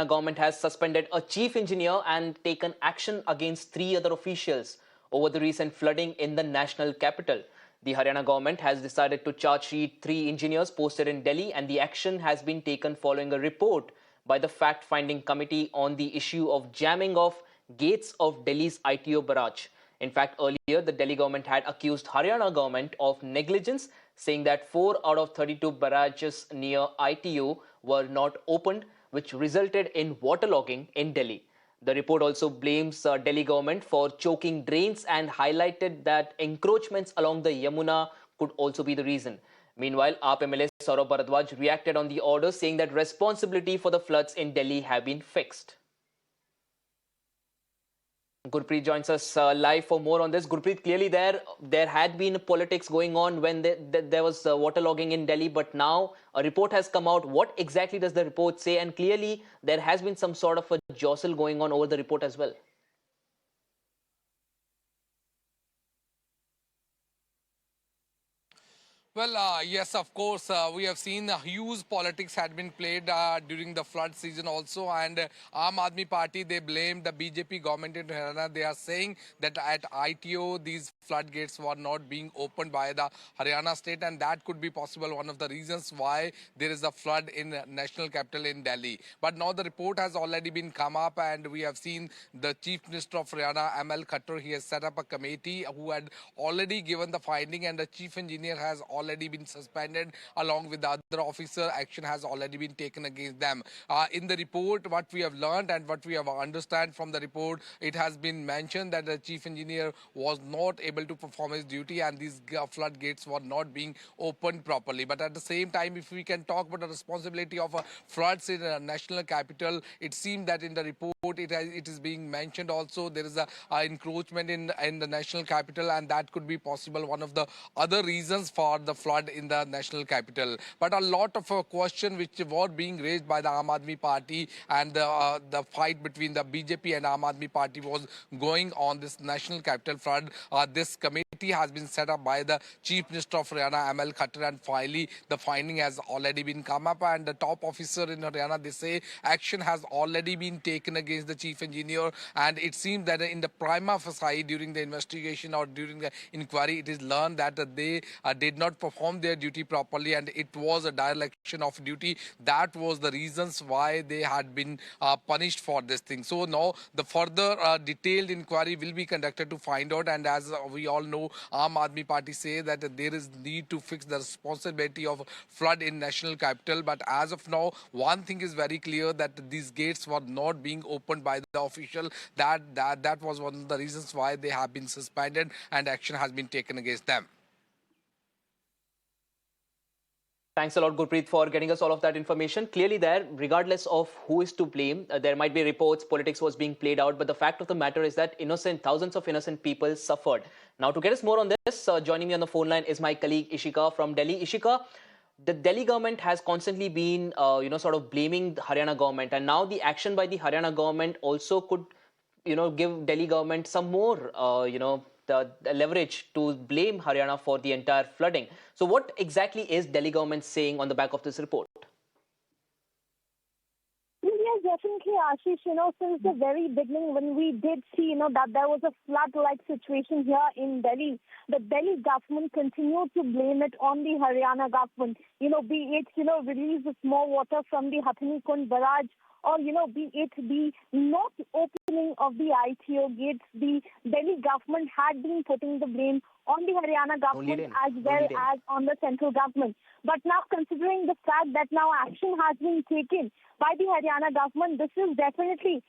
government has suspended a chief engineer and taken action against 3 other officials over the recent flooding in the national capital. The Haryana government has decided to charge sheet 3 engineers posted in Delhi, and the action has been taken following a report by the fact-finding committee on the issue of jamming of gates of Delhi's ITO barrage. In fact, earlier the Delhi government had accused Haryana government of negligence, saying that 4 out of 32 barrages near ITO were not opened, which resulted in waterlogging in Delhi. The report also blames Delhi government for choking drains and highlighted that encroachments along the Yamuna could also be the reason. Meanwhile, AAP MLA Saurabh Bharadwaj reacted on the order, saying that responsibility for the floods in Delhi have been fixed. Gurpreet joins us live for more on this. Gurpreet, clearly there had been politics going on when there was waterlogging in Delhi, but now a report has come out. What exactly does the report say? And clearly there has been some sort of a jostle going on over the report as well. Well, yes, of course. We have seen huge politics had been played during the flood season also. And Aam Aadmi Party, they blamed the BJP government in Haryana. They are saying that at ITO, these floodgates were not being opened by the Haryana state. And that could be possible one of the reasons why there is a flood in national capital in Delhi. But now the report has already been come up, and we have seen the Chief Minister of Haryana, ML Khattar, he has set up a committee who had already given the finding, and the chief engineer has already been suspended along with the other officer. Action has already been taken against them. In the report, what we have learned and what we have understand from the report, it has been mentioned that the chief engineer was not able to perform his duty, and these floodgates were not being opened properly. But at the same time, if we can talk about the responsibility of floods in a national capital, it seems that in the report it is being mentioned also there is a encroachment in the national capital, and that could be possible one of the other reasons for the flood in the national capital. But a lot of question which were being raised by the Aam Aadmi Party, and the fight between the BJP and Aam Aadmi Party was going on this national capital flood. This committee has been set up by the Chief Minister of Haryana, ML Khattar, and finally the finding has already been come up, and the top officer in Haryana, they say action has already been taken against the chief engineer, and it seems that in the prima facie during the investigation or during the inquiry, it is learned that they did not perform their duty properly, and it was a dereliction of duty. That was the reasons why they had been punished for this thing. So now the further detailed inquiry will be conducted to find out, and as we all know, Aam Aadmi Party say that there is need to fix the responsibility of flood in national capital. But as of now, one thing is very clear, that these gates were not being opened by the official. That was one of the reasons why they have been suspended and action has been taken against them. Thanks a lot, Gurpreet, for getting us all of that information. Clearly there, regardless of who is to blame, there might be reports politics was being played out, but the fact of the matter is that thousands of innocent people suffered. Now, to get us more on this, joining me on the phone line is my colleague Ishika from Delhi. Ishika, the Delhi government has constantly been, sort of blaming the Haryana government, and now the action by the Haryana government also could, give Delhi government some more, the leverage to blame Haryana for the entire flooding. So what exactly is Delhi government saying on the back of this report? Yes, definitely, Ashish. Since the very beginning, when we did see, that there was a flood-like situation here in Delhi, the Delhi government continued to blame it on the Haryana government. Be it, release of more water from the Hathani Kund barrage, or, be it the not opening of the ITO gates. The Delhi government had been putting the blame on the Haryana government as well as on the central government. But now, considering the fact that now action has been taken by the Haryana government, this is definitely,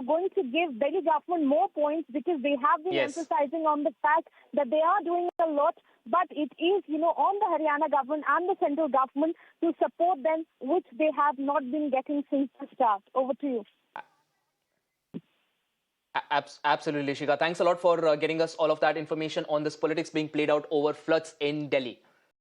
going to give Delhi government more points, because they have been emphasizing on the fact that they are doing a lot, but it is, on the Haryana government and the central government to support them, which they have not been getting since the start. Over to you. Absolutely, Shika. Thanks a lot for getting us all of that information on this politics being played out over floods in Delhi.